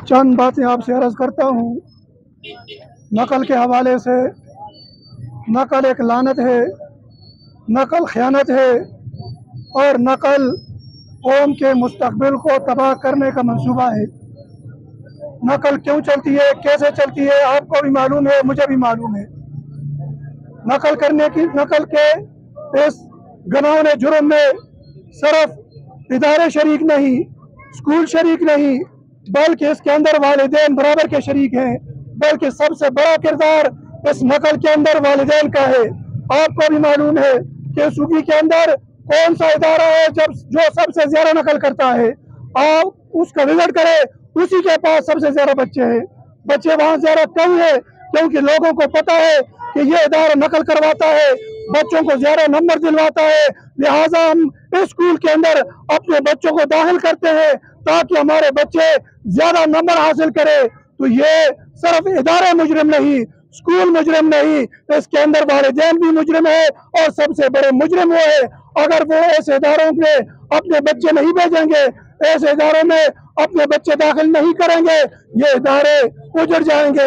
चंद बातें आपसे अर्ज करता हूँ। नकल के हवाले से, नकल एक लानत है, नकल खयानत है और नकल कौम के मुस्तकबिल को तबाह करने का मंसूबा है। नकल क्यों चलती है, कैसे चलती है, आपको भी मालूम है, मुझे भी मालूम है। नकल के इस घिनौने जुर्म में सिर्फ इदारे शरीक नहीं, स्कूल शरीक नहीं, बल्कि इसके अंदर वालिदैन बराबर के शरीक हैं। बल्कि सबसे बड़ा किरदार इस नकल के अंदर वालिदैन का है। आपको भी मालूम है कि सूबे के अंदर कौन सा इदारा है जो सबसे ज्यादा नकल करता है। आप उसका विजिट करें, उसी के पास सबसे ज्यादा बच्चे हैं। बच्चे वहाँ ज्यादा कम है क्योंकि लोगों को पता है कि ये इदारा नकल करवाता है, बच्चों को ज्यादा नंबर दिलवाता है। लिहाजा हम इस स्कूल के अंदर अपने बच्चों को दाखिल करते हैं ताकि हमारे बच्चे ज्यादा नंबर हासिल करें। तो ये सिर्फ इदारे मुजरिम नहीं, स्कूल मुजरिम नहीं, इसके अंदर वालिदैन भी मुजरिम है और सबसे बड़े मुजरिम वो है। अगर वो ऐसे इदारों में अपने बच्चे नहीं भेजेंगे, ऐसे इदारों में अपने बच्चे दाखिल नहीं करेंगे, ये इदारे उजड़ जाएंगे।